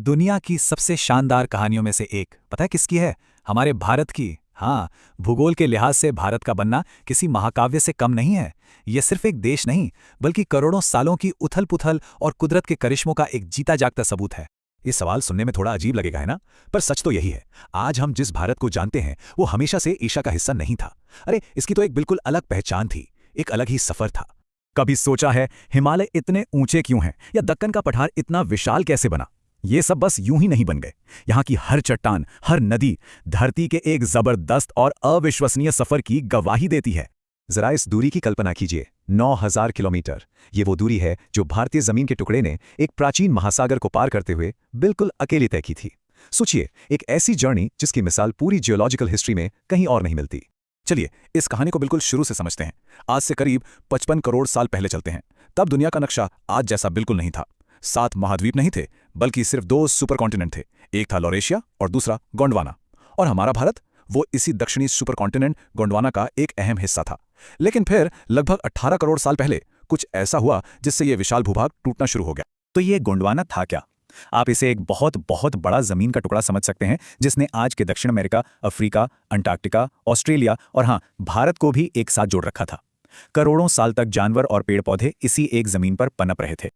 दुनिया की सबसे शानदार कहानियों में से एक पता है किसकी है? हमारे भारत की। हाँ, भूगोल के लिहाज से भारत का बनना किसी महाकाव्य से कम नहीं है। ये सिर्फ एक देश नहीं, बल्कि करोड़ों सालों की उथल-पुथल और कुदरत के करिश्मों का एक जीता जागता सबूत है। ये सवाल सुनने में थोड़ा अजीब लगेगा, है ना? पर सच तो यही है। आज हम जिस भारत को जानते हैं, वो हमेशा से एशिया का हिस्सा नहीं था। अरे, इसकी तो एक बिल्कुल अलग पहचान थी, एक अलग ही सफर था। कभी सोचा है हिमालय इतने ऊंचे क्यों हैं, या दक्कन का पठार इतना विशाल कैसे बना? ये सब बस यूं ही नहीं बन गए। यहाँ की हर चट्टान, हर नदी धरती के एक जबरदस्त और अविश्वसनीय सफर की गवाही देती है। जरा इस दूरी की कल्पना कीजिए, 9000 किलोमीटर। ये वो दूरी है जो भारतीय जमीन के टुकड़े ने एक प्राचीन महासागर को पार करते हुए बिल्कुल अकेले तय की थी। सोचिए, एक ऐसी जर्नी जिसकी मिसाल पूरी जियोलॉजिकल हिस्ट्री में कहीं और नहीं मिलती। चलिए इस कहानी को बिल्कुल शुरू से समझते हैं। आज से करीब 55 करोड़ साल पहले चलते हैं। तब दुनिया का नक्शा आज जैसा बिल्कुल नहीं था। 7 महाद्वीप नहीं थे, बल्कि सिर्फ 2 सुपर कॉन्टिनेंट थे। एक था लॉरेशिया और दूसरा गोंडवाना। और हमारा भारत वो इसी दक्षिणी सुपर कॉन्टिनेंट गोंडवाना का एक अहम हिस्सा था। लेकिन फिर लगभग 18 करोड़ साल पहले कुछ ऐसा हुआ जिससे यह विशाल भूभाग टूटना शुरू हो गया। तो ये गोंडवाना था क्या? आप इसे एक बहुत बहुत बड़ा जमीन का टुकड़ा समझ सकते हैं, जिसने आज के दक्षिण अमेरिका, अफ्रीका, अंटार्कटिका, ऑस्ट्रेलिया और हाँ, भारत को भी एक साथ जोड़ रखा था। करोड़ों साल तक जानवर और पेड़ पौधे इसी एक जमीन पर पनप रहे थे।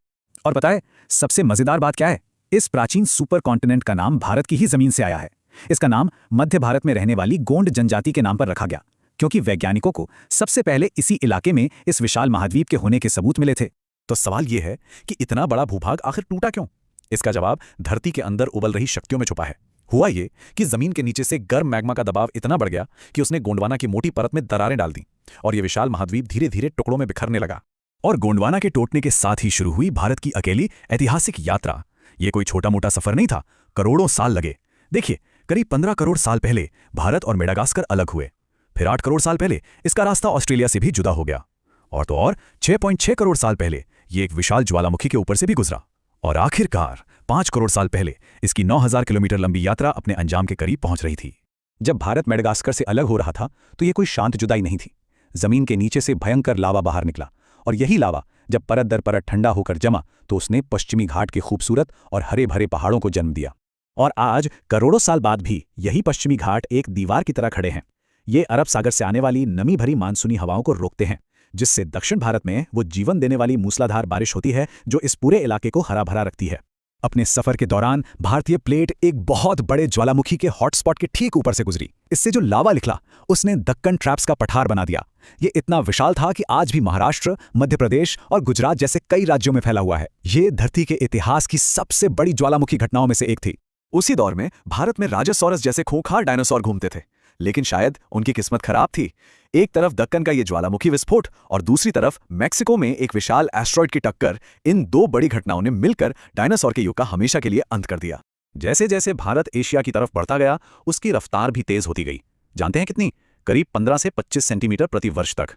और पता है सबसे मजेदार बात क्या है? इस प्राचीन सुपर कॉन्टिनेंट का नाम भारत की ही जमीन से आया है। इसका नाम मध्य भारत में रहने वाली गोंड जनजाति के नाम पर रखा गया, क्योंकि वैज्ञानिकों को सबसे पहले इसी इलाके में इस विशाल महाद्वीप के होने के सबूत मिले थे। तो सवाल यह है कि इतना बड़ा भूभाग आखिर टूटा क्यों? इसका जवाब धरती के अंदर उबल रही शक्तियों में छुपा है। हुआ ये कि जमीन के नीचे से गर्म मैग्मा का दबाव इतना बढ़ गया कि उसने गोंडवाना की मोटी परत में दरारें डाल दी, और यह विशाल महाद्वीप धीरे धीरे टुकड़ों में बिखरने लगा। और गोंडवाना के टूटने के साथ ही शुरू हुई भारत की अकेली ऐतिहासिक यात्रा। ये कोई छोटा मोटा सफर नहीं था, करोड़ों साल लगे। देखिए, करीब 15 करोड़ साल पहले भारत और मेडागास्कर अलग हुए। फिर 8 करोड़ साल पहले इसका रास्ता ऑस्ट्रेलिया से भी जुदा हो गया। और तो और 6.6 करोड़ साल पहले ये एक विशाल ज्वालामुखी के ऊपर से भी गुजरा। और आखिरकार 5 करोड़ साल पहले इसकी 9000 किलोमीटर लंबी यात्रा अपने अंजाम के करीब पहुंच रही थी। जब भारत मेडागास्कर से अलग हो रहा था, तो ये कोई शांत जुदाई नहीं थी। जमीन के नीचे से भयंकर लावा बाहर निकला, और यही लावा जब परत दर परत ठंडा होकर जमा, तो उसने पश्चिमी घाट के खूबसूरत और हरे भरे पहाड़ों को जन्म दिया। और आज करोड़ों साल बाद भी यही पश्चिमी घाट एक दीवार की तरह खड़े हैं। ये अरब सागर से आने वाली नमी भरी मानसूनी हवाओं को रोकते हैं, जिससे दक्षिण भारत में वो जीवन देने वाली मूसलाधार बारिश होती है जो इस पूरे इलाके को हरा भरा रखती है। अपने सफर के दौरान भारतीय प्लेट एक बहुत बड़े ज्वालामुखी के हॉटस्पॉट के ठीक ऊपर से गुजरी। इससे जो लावा निकला उसने दक्कन ट्रैप्स का पठार बना दिया। ये इतना विशाल था कि आज भी महाराष्ट्र, मध्य प्रदेश और गुजरात जैसे कई राज्यों में फैला हुआ है। ये धरती के इतिहास की सबसे बड़ी ज्वालामुखी घटनाओं में से एक थी। उसी दौर में भारत में राजासौरस जैसे खूंखार डायनासोर घूमते थे, लेकिन शायद उनकी किस्मत खराब थी। एक तरफ दक्कन का ये ज्वालामुखी विस्फोट और दूसरी तरफ मैक्सिको में एक विशाल एस्ट्रॉयड की टक्कर, इन 2 बड़ी घटनाओं ने मिलकर डायनासोर के युग का हमेशा के लिए अंत कर दिया। जैसे जैसे भारत एशिया की तरफ बढ़ता गया, उसकी रफ्तार भी तेज होती गई। जानते हैं कितनी? करीब 15 से 25 सेंटीमीटर प्रति वर्ष तक।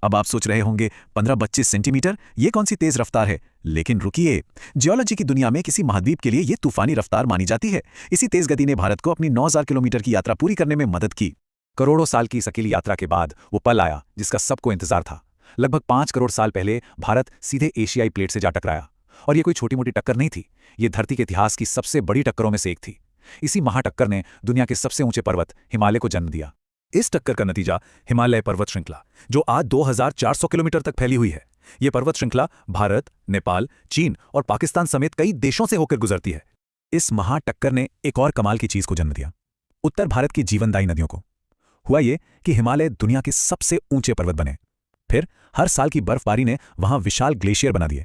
अब आप सोच रहे होंगे 15-25 सेंटीमीटर, ये कौन सी तेज रफ्तार है? लेकिन रुकिए, जियोलॉजी की दुनिया में किसी महाद्वीप के लिए ये तूफानी रफ्तार मानी जाती है। इसी तेज गति ने भारत को अपनी 9000 किलोमीटर की यात्रा पूरी करने में मदद की। करोड़ों साल की इस अकेली यात्रा के बाद वो पल आया जिसका सबको इंतजार था। लगभग 5 करोड़ साल पहले भारत सीधे एशियाई प्लेट से जा टकराया। और ये कोई छोटी मोटी टक्कर नहीं थी, ये धरती के इतिहास की सबसे बड़ी टक्करों में से एक थी। इसी महाटक्कर ने दुनिया के सबसे ऊंचे पर्वत हिमालय को जन्म दिया। इस टक्कर का नतीजा हिमालय पर्वत श्रृंखला, जो आज 2400 किलोमीटर तक फैली हुई है। ये पर्वत श्रृंखला भारत, नेपाल, चीन और पाकिस्तान समेत कई देशों से होकर गुजरती है। इस महाटक्कर ने एक और कमाल की चीज को जन्म दिया, उत्तर भारत की जीवनदायी नदियों को। हुआ ये कि हिमालय दुनिया के सबसे ऊंचे पर्वत बने। फिर हर साल की बर्फबारी ने वहां विशाल ग्लेशियर बना दिए,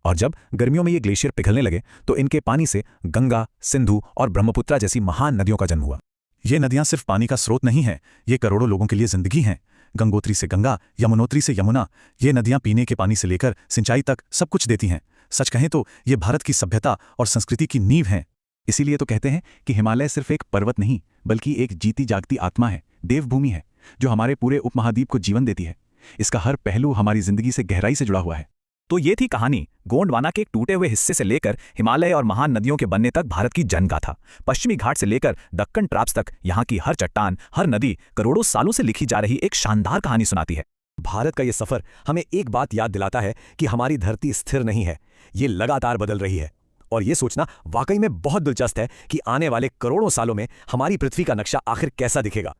और जब गर्मियों में ये ग्लेशियर पिघलने लगे तो इनके पानी से गंगा, सिंधु और ब्रह्मपुत्रा जैसी महान नदियों का जन्म हुआ। ये नदियां सिर्फ पानी का स्रोत नहीं हैं, ये करोड़ों लोगों के लिए जिंदगी हैं। गंगोत्री से गंगा, यमुनोत्री से यमुना, ये नदियां पीने के पानी से लेकर सिंचाई तक सब कुछ देती हैं। सच कहें तो ये भारत की सभ्यता और संस्कृति की नींव हैं। इसीलिए तो कहते हैं कि हिमालय सिर्फ एक पर्वत नहीं, बल्कि एक जीती जागती आत्मा है, देवभूमि है, जो हमारे पूरे उपमहाद्वीप को जीवन देती है। इसका हर पहलू हमारी जिंदगी से गहराई से जुड़ा हुआ है। तो ये थी कहानी गोंडवाना के एक टूटे हुए हिस्से से लेकर हिमालय और महान नदियों के बनने तक भारत की जनगाथा। पश्चिमी घाट से लेकर दक्कन ट्रैप्स तक यहाँ की हर चट्टान, हर नदी करोड़ों सालों से लिखी जा रही एक शानदार कहानी सुनाती है। भारत का ये सफर हमें एक बात याद दिलाता है कि हमारी धरती स्थिर नहीं है, ये लगातार बदल रही है। और ये सोचना वाकई में बहुत दिलचस्प है कि आने वाले करोड़ों सालों में हमारी पृथ्वी का नक्शा आखिर कैसा दिखेगा।